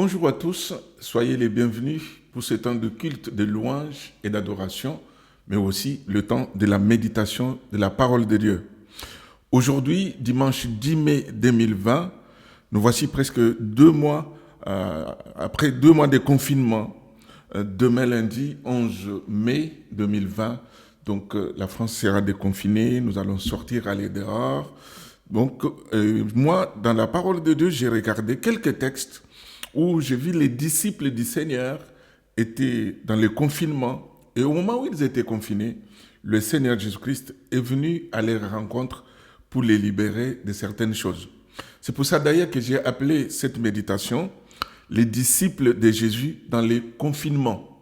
Bonjour à tous, soyez les bienvenus pour ce temps de culte, de louange et d'adoration, mais aussi le temps de la méditation de la parole de Dieu. Aujourd'hui, dimanche 10 mai 2020, nous voici presque 2 mois, après 2 mois de confinement. Demain lundi 11 mai 2020, donc la France sera déconfinée, nous allons sortir, aller dehors. Donc moi, dans la parole de Dieu, j'ai regardé quelques textes où j'ai vu les disciples du Seigneur étaient dans le confinement. Et au moment où ils étaient confinés, le Seigneur Jésus-Christ est venu à leur rencontre pour les libérer de certaines choses. C'est pour ça d'ailleurs que j'ai appelé cette méditation les disciples de Jésus dans le confinement.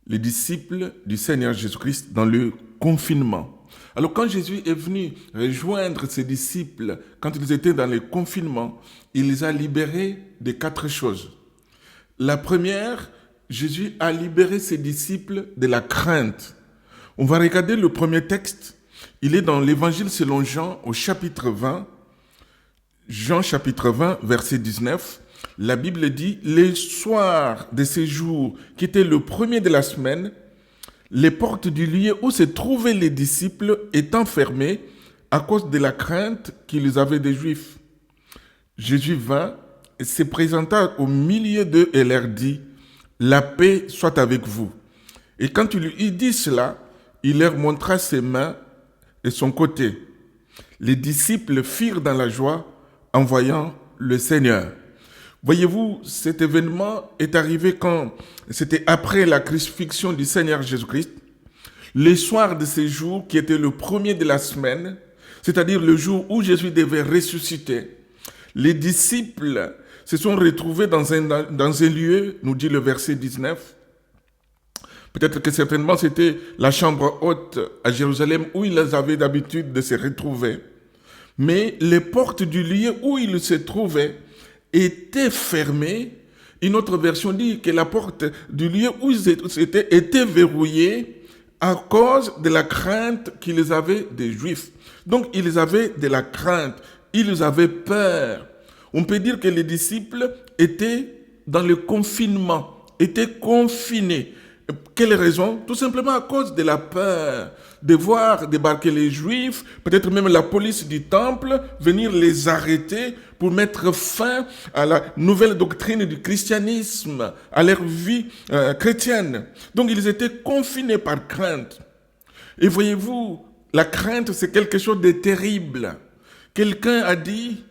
Les disciples du Seigneur Jésus-Christ dans le confinement. Alors quand Jésus est venu rejoindre ses disciples, quand ils étaient dans le confinement, il les a libérés de 4 choses. La première, Jésus a libéré ses disciples de la crainte. On va regarder le premier texte. Il est dans l'Évangile selon Jean au chapitre 20. Jean chapitre 20, verset 19. La Bible dit, les soirs de ces jours, qui était le premier de la semaine, les portes du lieu où se trouvaient les disciples étant fermées à cause de la crainte qu'ils avaient des Juifs. Jésus vint et se présenta au milieu d'eux et leur dit, la paix soit avec vous. Et quand il lui dit cela, il leur montra ses mains et son côté. Les disciples firent dans la joie en voyant le Seigneur. Voyez-vous, cet événement est arrivé quand c'était après la crucifixion du Seigneur Jésus-Christ, le soir de ce jour qui était le premier de la semaine, c'est-à-dire le jour où Jésus devait ressusciter. Les disciples se sont retrouvés dans un lieu, nous dit le verset 19. Peut-être que certainement c'était la chambre haute à Jérusalem où ils avaient l'habitude de se retrouver. Mais les portes du lieu où ils se trouvaient était fermée. Une autre version dit que la porte du lieu où ils étaient était verrouillée à cause de la crainte qu'ils avaient des Juifs. Donc, ils avaient de la crainte, ils avaient peur. On peut dire que les disciples étaient dans le confinement, étaient confinés. Quelle raison? Tout simplement à cause de la peur de voir débarquer les Juifs, peut-être même la police du temple, venir les arrêter pour mettre fin à la nouvelle doctrine du christianisme, à leur vie chrétienne. Donc ils étaient confinés par crainte. Et voyez-vous, la crainte c'est quelque chose de terrible. Quelqu'un a dit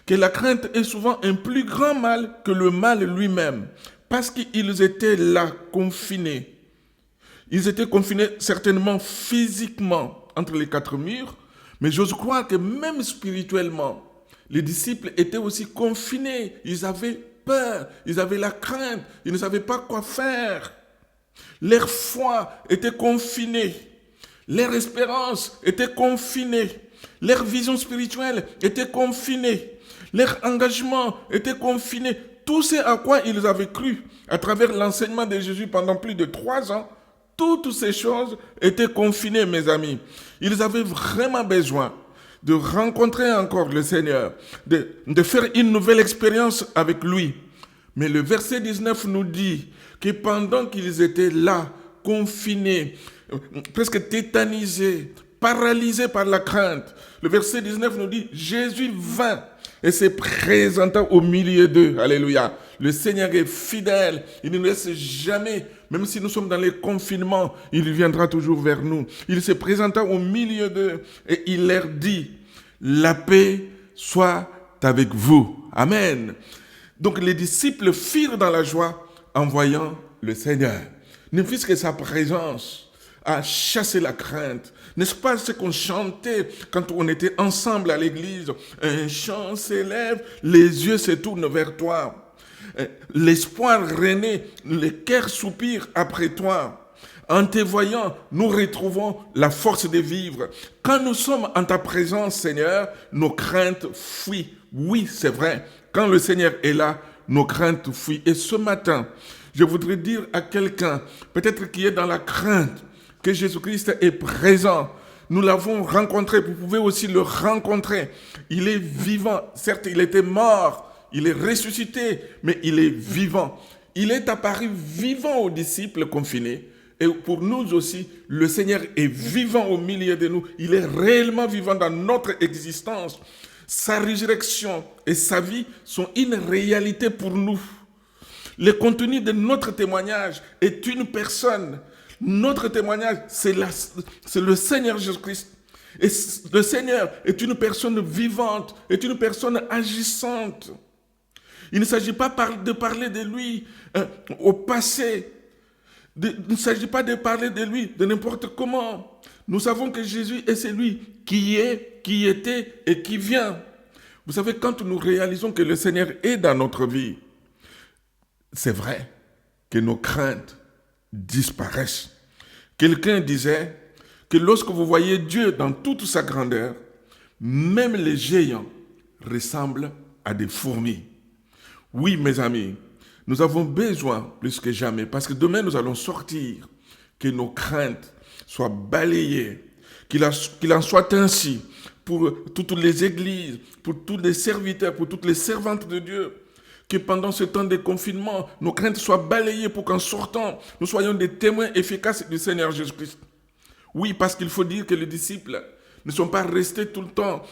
que la crainte est souvent un plus grand mal que le mal lui-même. Parce qu'ils étaient là, confinés. Ils étaient confinés certainement physiquement entre les 4 murs, mais j'ose croire que même spirituellement, les disciples étaient aussi confinés. Ils avaient peur, ils avaient la crainte, ils ne savaient pas quoi faire. Leur foi était confinée, leur espérance était confinée, leur vision spirituelle était confinée, leur engagement était confiné. Tout ce à quoi ils avaient cru à travers l'enseignement de Jésus pendant plus de 3 ans, toutes ces choses étaient confinées, mes amis. Ils avaient vraiment besoin de rencontrer encore le Seigneur, de faire une nouvelle expérience avec lui. Mais le verset 19 nous dit que pendant qu'ils étaient là, confinés, presque tétanisés, paralysés par la crainte, le verset 19 nous dit, Jésus vint et se présenta au milieu d'eux. Alléluia. Le Seigneur est fidèle. Il ne nous laisse jamais. Même si nous sommes dans les confinements, il viendra toujours vers nous. Il se présenta au milieu d'eux et il leur dit, la paix soit avec vous. Amen. Donc les disciples firent dans la joie en voyant le Seigneur. Ne fût-ce que sa présence a chassé la crainte. N'est-ce pas ce qu'on chantait quand on était ensemble à l'église? Un chant s'élève, les yeux se tournent vers toi. L'espoir renaît, le cœur soupire après toi. En te voyant, nous retrouvons la force de vivre. Quand nous sommes en ta présence, Seigneur, nos craintes fuient. Oui, c'est vrai. Quand le Seigneur est là, nos craintes fuient. Et ce matin, je voudrais dire à quelqu'un, peut-être qui est dans la crainte, que Jésus-Christ est présent. Nous l'avons rencontré, vous pouvez aussi le rencontrer. Il est vivant, certes il était mort, il est ressuscité, mais il est vivant. Il est apparu vivant aux disciples confinés. Et pour nous aussi, le Seigneur est vivant au milieu de nous. Il est réellement vivant dans notre existence. Sa résurrection et sa vie sont une réalité pour nous. Le contenu de notre témoignage est une personne. Notre témoignage, c'est le Seigneur Jésus-Christ. Et le Seigneur est une personne vivante, est une personne agissante. Il ne s'agit pas de parler de lui au passé. Il ne s'agit pas de parler de lui de n'importe comment. Nous savons que Jésus est celui qui est, qui était et qui vient. Vous savez, quand nous réalisons que le Seigneur est dans notre vie, c'est vrai que nos craintes disparaissent. Quelqu'un disait que lorsque vous voyez Dieu dans toute sa grandeur, même les géants ressemblent à des fourmis. Oui, mes amis, nous avons besoin plus que jamais, parce que demain nous allons sortir, que nos craintes soient balayées, qu'il en soit ainsi pour toutes les églises, pour tous les serviteurs, pour toutes les servantes de Dieu, que pendant ce temps de confinement, nos craintes soient balayées pour qu'en sortant, nous soyons des témoins efficaces du Seigneur Jésus-Christ. Oui, parce qu'il faut dire que les disciples ne sont pas restés tout le temps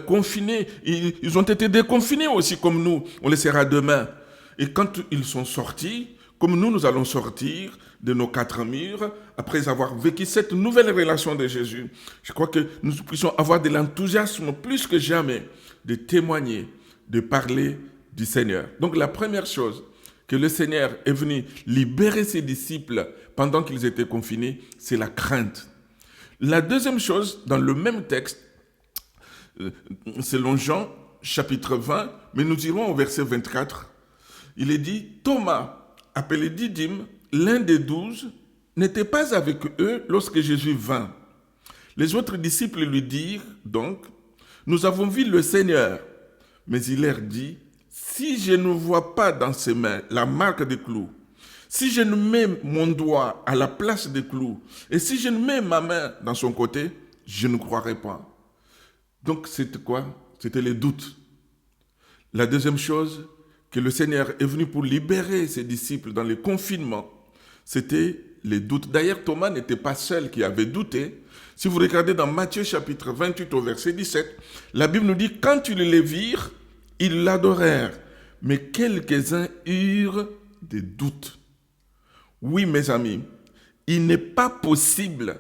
confinés. Ils ont été déconfinés aussi comme nous. On le sera demain. Et quand ils sont sortis, comme nous allons sortir de nos 4 murs, après avoir vécu cette nouvelle relation de Jésus, je crois que nous puissions avoir de l'enthousiasme plus que jamais de témoigner, de parler du Seigneur. Donc la première chose, que le Seigneur est venu libérer ses disciples pendant qu'ils étaient confinés, c'est la crainte. La deuxième chose, dans le même texte, selon Jean, chapitre 20, mais nous irons au verset 24, il est dit, Thomas, appelé Didyme, l'un des 12, n'était pas avec eux lorsque Jésus vint. Les autres disciples lui dirent donc, nous avons vu le Seigneur. Mais il leur dit, si je ne vois pas dans ses mains la marque des clous, si je ne mets mon doigt à la place des clous, et si je ne mets ma main dans son côté, je ne croirai pas. Donc c'était quoi? C'était les doutes. La deuxième chose, que le Seigneur est venu pour libérer ses disciples dans le confinement, c'était les doutes. D'ailleurs, Thomas n'était pas seul qui avait douté. Si vous regardez dans Matthieu chapitre 28 au verset 17, la Bible nous dit, quand ils les virent, ils l'adorèrent, mais quelques-uns eurent des doutes. Oui, mes amis, il n'est pas possible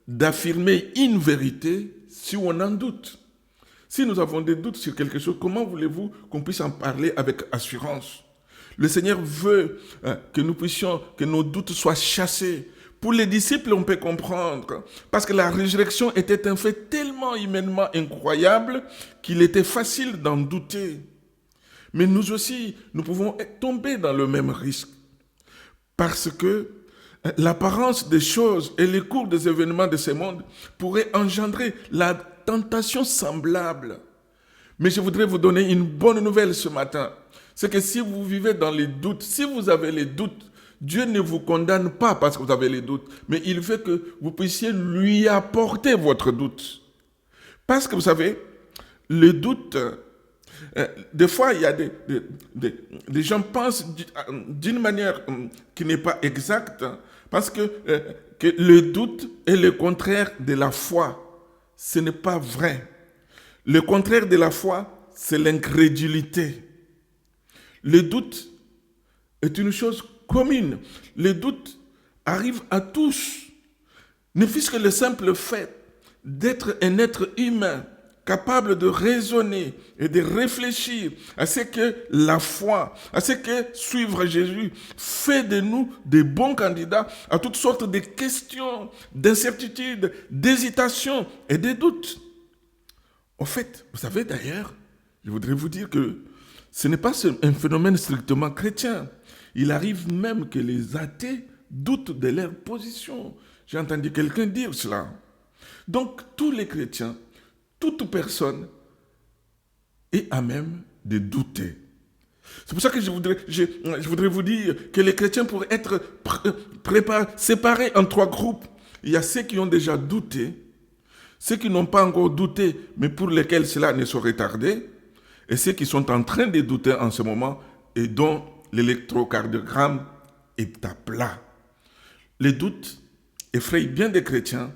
d'affirmer une vérité si on en doute. Si nous avons des doutes sur quelque chose, comment voulez-vous qu'on puisse en parler avec assurance? Le Seigneur veut que nous puissions, que nos doutes soient chassés. Pour les disciples, on peut comprendre, parce que la résurrection était un fait tellement humainement incroyable qu'il était facile d'en douter. Mais nous aussi, nous pouvons tomber dans le même risque. Parce que l'apparence des choses et les cours des événements de ce monde pourraient engendrer la tentation semblable. Mais je voudrais vous donner une bonne nouvelle ce matin. C'est que si vous vivez dans les doutes, si vous avez les doutes, Dieu ne vous condamne pas parce que vous avez les doutes, mais il veut que vous puissiez lui apporter votre doute. Parce que vous savez, le doute, des fois, il y a des gens pensent d'une manière qui n'est pas exacte, parce que le doute est le contraire de la foi. Ce n'est pas vrai. Le contraire de la foi, c'est l'incrédulité. Le doute est une chose commune. Le doute arrive à tous. Ne fût-ce que le simple fait d'être un être humain capable de raisonner et de réfléchir à ce que la foi, à ce que suivre Jésus fait de nous des bons candidats à toutes sortes de questions, d'incertitudes, d'hésitations et de doutes. En fait, vous savez d'ailleurs, je voudrais vous dire que ce n'est pas un phénomène strictement chrétien. Il arrive même que les athées doutent de leur position. J'ai entendu quelqu'un dire cela. Donc, tous les chrétiens, toute personne est à même de douter. C'est pour ça que je voudrais vous dire que les chrétiens pourraient être séparés en 3 groupes. Il y a ceux qui ont déjà douté, ceux qui n'ont pas encore douté, mais pour lesquels cela ne saurait tarder, et ceux qui sont en train de douter en ce moment et dont l'électrocardiogramme est à plat. Les doutes effrayent bien des chrétiens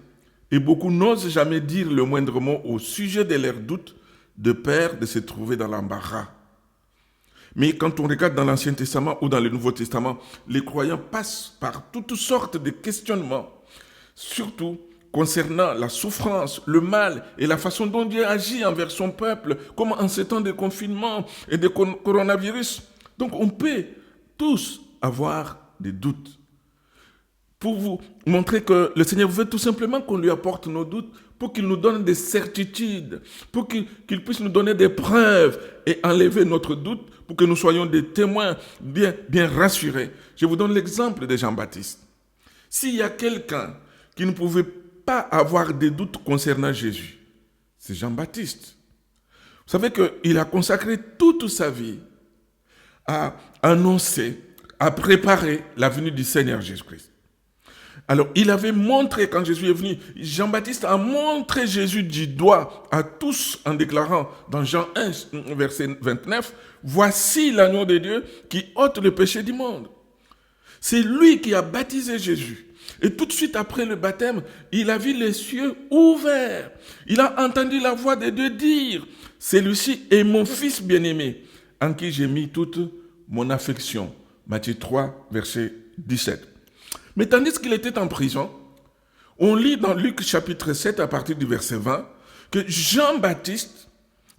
et beaucoup n'osent jamais dire le moindre mot au sujet de leurs doutes de peur de se trouver dans l'embarras. Mais quand on regarde dans l'Ancien Testament ou dans le Nouveau Testament, les croyants passent par toutes sortes de questionnements, surtout concernant la souffrance, le mal et la façon dont Dieu agit envers son peuple, comme en ces temps de confinement et de coronavirus. Donc on peut tous avoir des doutes. Pour vous montrer que le Seigneur veut tout simplement qu'on lui apporte nos doutes, pour qu'il nous donne des certitudes, pour qu'il puisse nous donner des preuves et enlever notre doute, pour que nous soyons des témoins bien rassurés. Je vous donne l'exemple de Jean-Baptiste. S'il y a quelqu'un qui ne pouvait pas avoir des doutes concernant Jésus, c'est Jean-Baptiste. Vous savez qu'il a consacré toute sa vie à annoncer, à préparer la venue du Seigneur Jésus-Christ. Alors, il avait montré, quand Jésus est venu, Jean-Baptiste a montré Jésus du doigt à tous en déclarant dans Jean 1, verset 29, « Voici l'agneau de Dieu qui ôte le péché du monde. » C'est lui qui a baptisé Jésus. Et tout de suite après le baptême, il a vu les cieux ouverts. Il a entendu la voix de Dieu dire, « Celui-ci est mon fils bien-aimé, en qui j'ai mis toute mon affection. » Matthieu 3, verset 17. Mais tandis qu'il était en prison, on lit dans Luc chapitre 7 à partir du verset 20 que Jean-Baptiste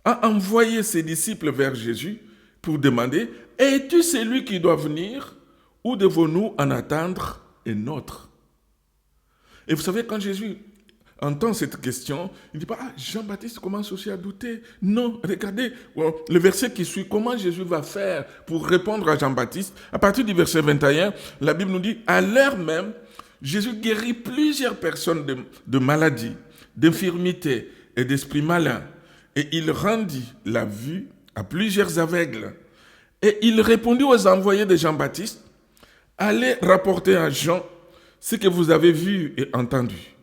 a envoyé ses disciples vers Jésus pour demander « Es-tu celui qui doit venir ou devons-nous en attendre un autre ?» Et vous savez, quand Jésus entend cette question, il ne dit pas « Ah, Jean-Baptiste commence aussi à douter. » Non, regardez le verset qui suit, comment Jésus va faire pour répondre à Jean-Baptiste. À partir du verset 21, la Bible nous dit « À l'heure même, Jésus guérit plusieurs personnes de maladies, d'infirmités et d'esprits malins. Et il rendit la vue à plusieurs aveugles. Et il répondit aux envoyés de Jean-Baptiste, « Allez rapporter à Jean ce que vous avez vu et entendu.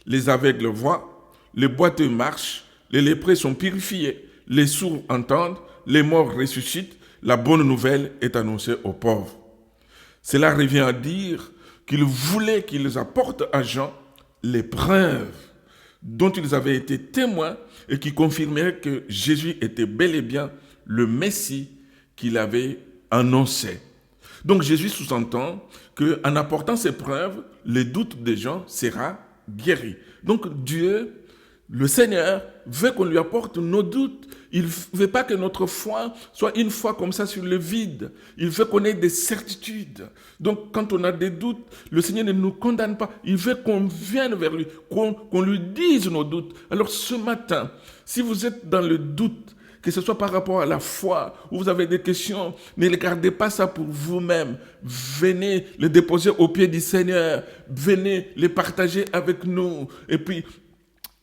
Les aveugles voient, les boiteux marchent, les lépreux sont purifiés, les sourds entendent, les morts ressuscitent, la bonne nouvelle est annoncée aux pauvres. » Cela revient à dire qu'il voulait qu'ils apportent à Jean les preuves dont ils avaient été témoins et qui confirmaient que Jésus était bel et bien le Messie qu'il avait annoncé. Donc Jésus sous-entend qu'en apportant ces preuves, le doute des gens sera guéri. Donc Dieu, le Seigneur, veut qu'on lui apporte nos doutes. Il ne veut pas que notre foi soit une foi comme ça sur le vide. Il veut qu'on ait des certitudes. Donc quand on a des doutes, le Seigneur ne nous condamne pas. Il veut qu'on vienne vers lui, qu'on lui dise nos doutes. Alors ce matin, si vous êtes dans le doute, que ce soit par rapport à la foi, ou vous avez des questions, ne gardez pas ça pour vous-même. Venez les déposer aux pieds du Seigneur. Venez les partager avec nous. Et puis,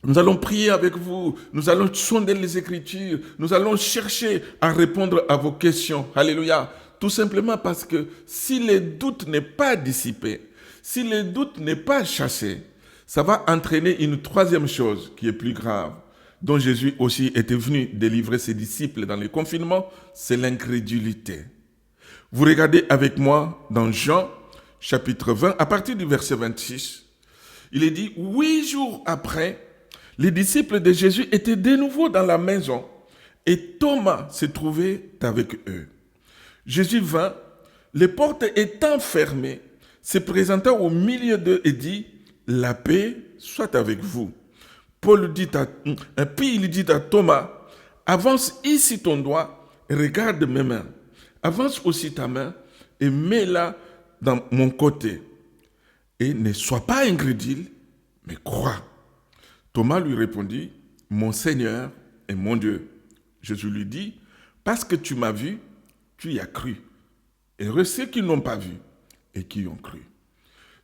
nous allons prier avec vous. Nous allons sonder les Écritures. Nous allons chercher à répondre à vos questions. Alléluia. Tout simplement parce que si le doute n'est pas dissipé, si le doute n'est pas chassé, ça va entraîner une troisième chose qui est plus grave, dont Jésus aussi était venu délivrer ses disciples dans le confinement, c'est l'incrédulité. Vous regardez avec moi dans Jean, chapitre 20, à partir du verset 26, il est dit, 8 jours après, les disciples de Jésus étaient de nouveau dans la maison et Thomas se trouvait avec eux. Jésus vint, les portes étant fermées, se présenta au milieu d'eux et dit, « La paix soit avec vous. » Puis il dit à Thomas, « Avance ici ton doigt et regarde mes mains. Avance aussi ta main et mets-la dans mon côté. Et ne sois pas incrédule, mais crois. » Thomas lui répondit, « Mon Seigneur et mon Dieu. » Jésus lui dit, « Parce que tu m'as vu, tu y as cru. Heureux ceux qui n'ont pas vu et qui y ont cru. »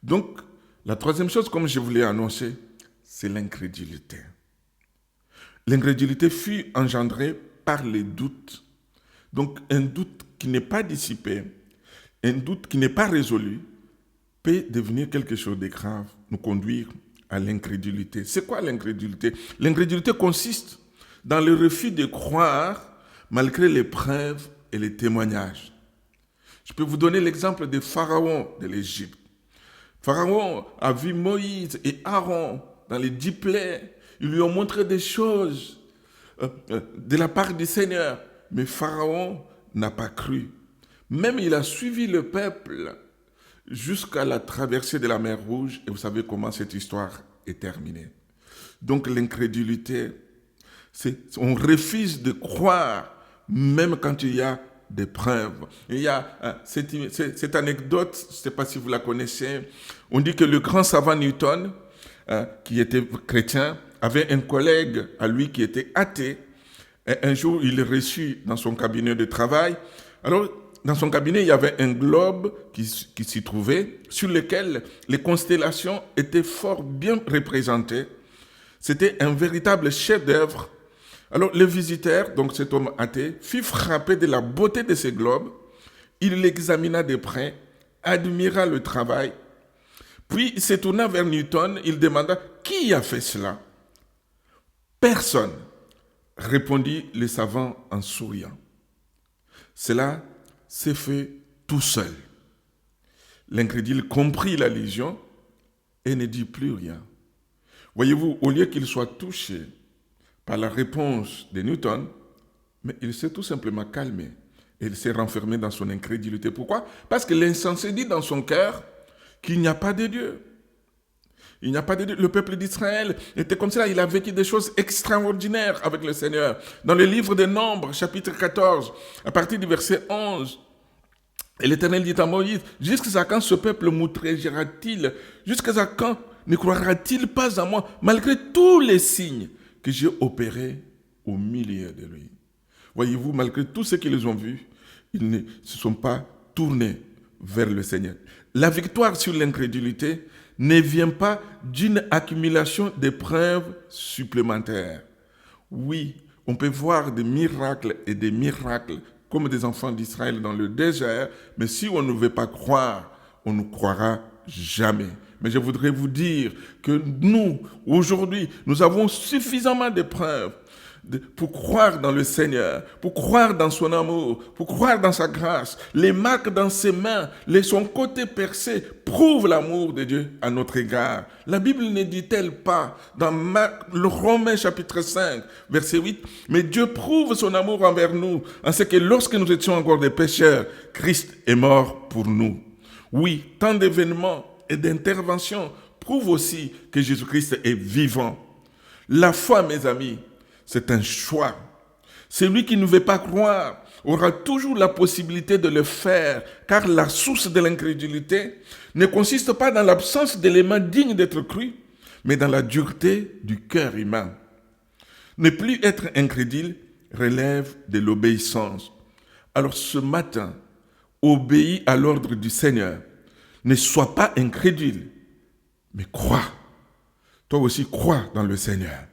Donc, la troisième chose, comme je vous l'ai annoncé, c'est l'incrédulité. L'incrédulité fut engendrée par les doutes. Donc, un doute qui n'est pas dissipé, un doute qui n'est pas résolu, peut devenir quelque chose de grave, nous conduire à l'incrédulité. C'est quoi l'incrédulité? L'incrédulité consiste dans le refus de croire malgré l'épreuve et les témoignages. Je peux vous donner l'exemple de Pharaon de l'Égypte. Pharaon a vu Moïse et Aaron dans les 10 plaies. Ils lui ont montré des choses de la part du Seigneur. Mais Pharaon n'a pas cru. Même il a suivi le peuple jusqu'à la traversée de la mer Rouge. Et vous savez comment cette histoire est terminée. Donc l'incrédulité, on refuse de croire même quand il y a des preuves. Il y a cette anecdote, je ne sais pas si vous la connaissez, on dit que le grand savant Newton, qui était chrétien, avait un collègue à lui qui était athée. Et un jour, il reçut dans son cabinet de travail. Alors, dans son cabinet, il y avait un globe qui s'y trouvait, sur lequel les constellations étaient fort bien représentées. C'était un véritable chef-d'œuvre. Alors, le visiteur, donc cet homme athée, fut frappé de la beauté de ces globes. Il l'examina de près, admira le travail. Puis, se tournant vers Newton, il demanda « Qui a fait cela ?» « Personne », répondit le savant en souriant. Cela s'est fait tout seul. L'incrédule comprit l'allusion et ne dit plus rien. Voyez-vous, au lieu qu'il soit touché par la réponse de Newton, mais il s'est tout simplement calmé et il s'est renfermé dans son incrédulité. Pourquoi ? Parce que l'insensé dit dans son cœur qu'il n'y a pas de Dieu. Il n'y a pas de Dieu. Le peuple d'Israël était comme ça. Il a vécu des choses extraordinaires avec le Seigneur. Dans le livre des Nombres, chapitre 14, à partir du verset 11, et l'Éternel dit à Moïse, « Jusqu'à quand ce peuple m'outragera-t-il? Jusqu'à quand ne croira-t-il pas à moi, malgré tous les signes que j'ai opérés au milieu de lui ?» Voyez-vous, malgré tout ce qu'ils ont vu, ils ne se sont pas tournés vers le Seigneur. La victoire sur l'incrédulité ne vient pas d'une accumulation d'épreuves supplémentaires. Oui, on peut voir des miracles et des miracles comme des enfants d'Israël dans le désert, mais si on ne veut pas croire, on ne croira jamais. Mais je voudrais vous dire que nous, aujourd'hui, nous avons suffisamment d'épreuves pour croire dans le Seigneur, pour croire dans son amour, pour croire dans sa grâce. Les marques dans ses mains, son côté percé, prouvent l'amour de Dieu à notre égard. La Bible ne dit-elle pas dans le Romains chapitre 5, verset 8, « Mais Dieu prouve son amour envers nous, en ce que lorsque nous étions encore des pécheurs, Christ est mort pour nous. » Oui, tant d'événements et d'interventions prouvent aussi que Jésus-Christ est vivant. La foi, mes amis, c'est un choix. Celui qui ne veut pas croire aura toujours la possibilité de le faire, car la source de l'incrédulité ne consiste pas dans l'absence d'éléments dignes d'être crus, mais dans la dureté du cœur humain. Ne plus être incrédule relève de l'obéissance. Alors ce matin, obéis à l'ordre du Seigneur. Ne sois pas incrédule, mais crois. Toi aussi, crois dans le Seigneur.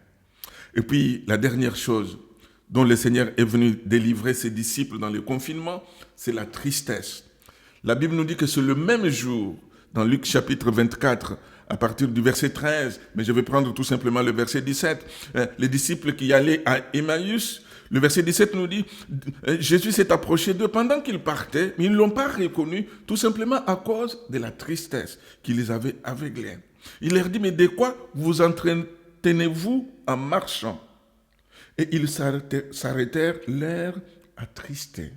Et puis, la dernière chose dont le Seigneur est venu délivrer ses disciples dans le confinement, c'est la tristesse. La Bible nous dit que c'est le même jour, dans Luc chapitre 24, à partir du verset 13, mais je vais prendre tout simplement le verset 17, les disciples qui allaient à Emmaüs, le verset 17 nous dit, Jésus s'est approché d'eux pendant qu'ils partaient, mais ils ne l'ont pas reconnu, tout simplement à cause de la tristesse qui les avait aveuglés. Il leur dit, mais de quoi vous entretenez-vous en marchant? Et ils s'arrêtèrent, l'air attristés.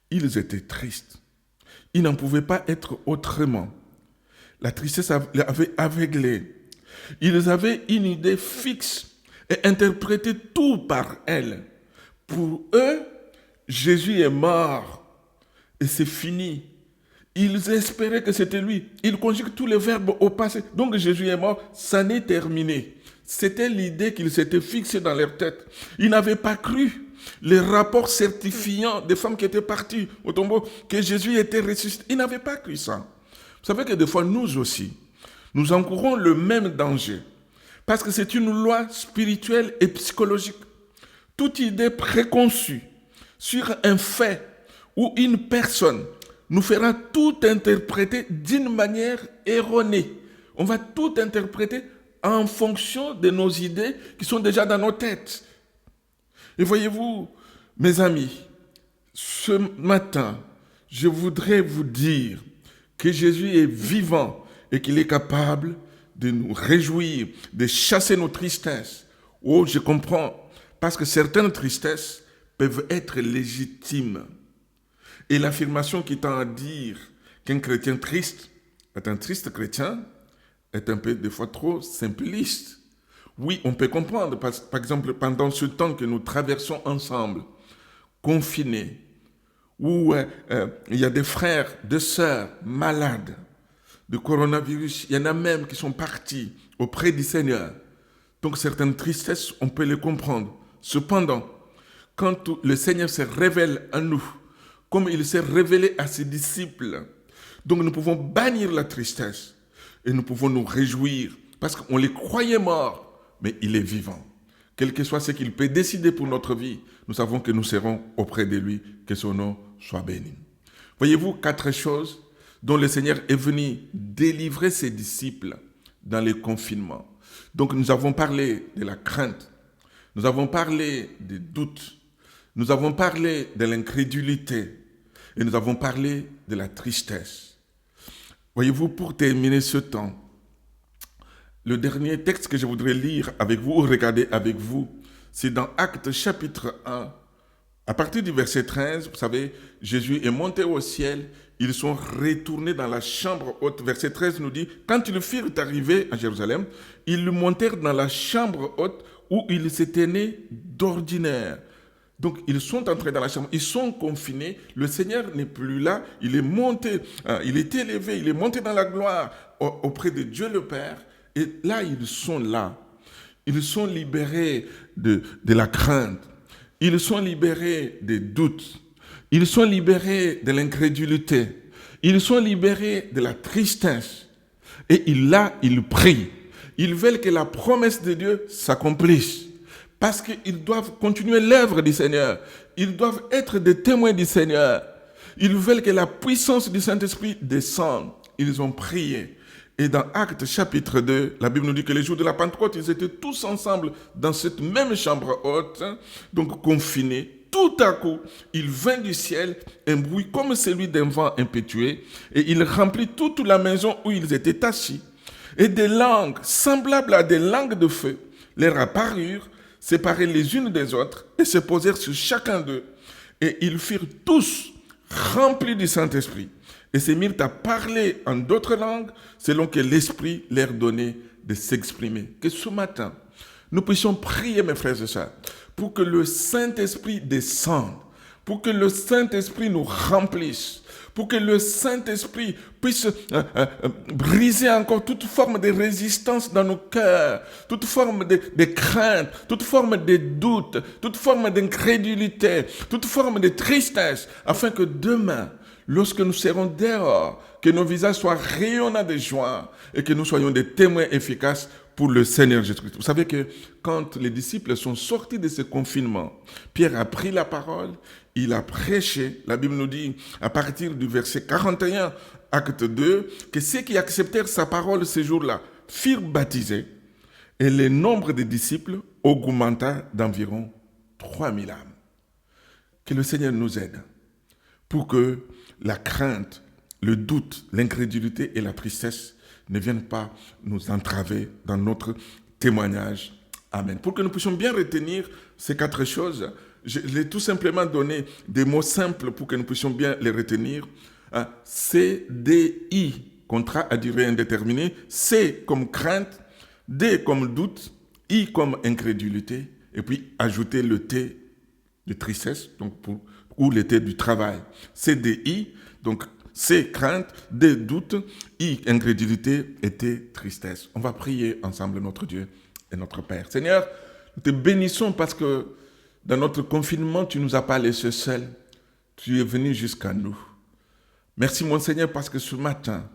Ils étaient tristes. Ils n'en pouvaient pas être autrement. La tristesse avait aveuglé. Ils avaient une idée fixe et interprétaient tout par elle. Pour eux, Jésus est mort et c'est fini. Ils espéraient que c'était lui. Ils conjuguent tous les verbes au passé. Donc Jésus est mort, ça n'est terminé. C'était l'idée qu'ils s'étaient fixée dans leur tête. Ils n'avaient pas cru les rapports certifiant des femmes qui étaient parties au tombeau que Jésus était ressuscité. Ils n'avaient pas cru ça. Vous savez que des fois, nous aussi, nous encourons le même danger. Parce que c'est une loi spirituelle et psychologique. Toute idée préconçue sur un fait ou une personne nous fera tout interpréter d'une manière erronée. On va tout interpréter en fonction de nos idées qui sont déjà dans nos têtes. Et voyez-vous, Mes amis, ce matin, je voudrais vous dire que Jésus est vivant et qu'il est capable de nous réjouir, de chasser nos tristesses. Oh, je comprends, parce que certaines tristesses peuvent être légitimes. Et l'affirmation qui tend à dire qu'un chrétien triste est un triste chrétien est un peu des fois trop simpliste. Oui, on peut comprendre, par exemple, pendant ce temps que nous traversons ensemble, confinés, où il y a des frères, des sœurs malades de coronavirus, il y en a même qui sont partis auprès du Seigneur. Donc certaines tristesses, on peut les comprendre. Cependant, quand le Seigneur se révèle à nous, comme il s'est révélé à ses disciples, donc nous pouvons bannir la tristesse et nous pouvons nous réjouir parce qu'on les croyait morts, mais il est vivant. Quel que soit ce qu'il peut décider pour notre vie, nous savons que nous serons auprès de lui, que son nom soit béni. Voyez-vous 4 choses dont le Seigneur est venu délivrer ses disciples dans les confinements. Donc nous avons parlé de la crainte, nous avons parlé des doutes, nous avons parlé de l'incrédulité et nous avons parlé de la tristesse. Voyez-vous, pour terminer ce temps, le dernier texte que je voudrais lire avec vous ou regarder avec vous, c'est dans Actes chapitre 1. À partir du verset 13, vous savez, Jésus est monté au ciel, ils sont retournés dans la chambre haute. Verset 13 nous dit, quand ils furent arrivés à Jérusalem, ils montèrent dans la chambre haute où ils s'étaient nés d'ordinaire. Donc, ils sont entrés dans la chambre, ils sont confinés, le Seigneur n'est plus là, il est monté, il est élevé, il est monté dans la gloire auprès de Dieu le Père, et là, ils sont là. Ils sont libérés de la crainte, ils sont libérés des doutes, ils sont libérés de l'incrédulité, ils sont libérés de la tristesse, et ils prient, ils veulent que la promesse de Dieu s'accomplisse. Parce qu'ils doivent continuer l'œuvre du Seigneur. Ils doivent être des témoins du Seigneur. Ils veulent que la puissance du Saint-Esprit descende. Ils ont prié. Et dans Actes chapitre 2, la Bible nous dit que les jours de la Pentecôte, ils étaient tous ensemble dans cette même chambre haute, donc confinés. Tout à coup, il vint du ciel un bruit comme celui d'un vent impétueux, et il remplit toute la maison où ils étaient assis. Et des langues semblables à des langues de feu leur apparurent, séparés les unes des autres, et se posèrent sur chacun d'eux. Et ils furent tous remplis du Saint-Esprit, et se mirent à parler en d'autres langues, selon que l'Esprit leur donnait de s'exprimer. Que ce matin, nous puissions prier, mes frères et sœurs, pour que le Saint-Esprit descende, pour que le Saint-Esprit nous remplisse, pour que le Saint-Esprit puisse briser encore toute forme de résistance dans nos cœurs, toute forme de crainte, toute forme de doute, toute forme d'incrédulité, toute forme de tristesse, afin que demain, lorsque nous serons dehors, que nos visages soient rayonnants de joie et que nous soyons des témoins efficaces pour le Seigneur Jésus-Christ. Vous savez que quand les disciples sont sortis de ce confinement, Pierre a pris la parole, il a prêché. La Bible nous dit, à partir du verset 41, acte 2, que ceux qui acceptèrent sa parole ce jour-là furent baptisés et le nombre des disciples augmenta d'environ 3000 âmes. Que le Seigneur nous aide pour que la crainte, le doute, l'incrédulité et la tristesse ne viennent pas nous entraver dans notre témoignage. Amen. Pour que nous puissions bien retenir ces 4 choses, je l'ai tout simplement donné des mots simples pour que nous puissions bien les retenir. CDI, contrat à durée indéterminée. C comme crainte, D comme doute, I comme incrédulité, et puis ajouter le T de tristesse, donc ou le T du travail. CDI, donc C, crainte, D, doute, I, incrédulité, et T, tristesse. On va prier ensemble notre Dieu et notre Père. Seigneur, nous te bénissons parce que dans notre confinement, tu ne nous as pas laissés seuls. Tu es venu jusqu'à nous. Merci mon Seigneur parce que ce matin,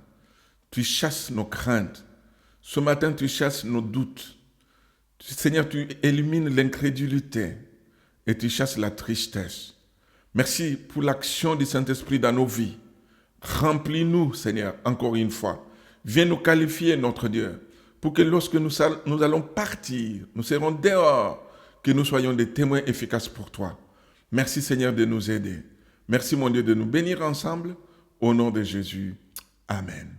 tu chasses nos craintes. Ce matin, tu chasses nos doutes. Seigneur, tu élimines l'incrédulité et tu chasses la tristesse. Merci pour l'action du Saint-Esprit dans nos vies. Remplis-nous, Seigneur, encore une fois. Viens nous qualifier, notre Dieu, pour que lorsque nous allons partir, nous serons dehors, que nous soyons des témoins efficaces pour toi. Merci Seigneur de nous aider. Merci mon Dieu de nous bénir ensemble. Au nom de Jésus. Amen.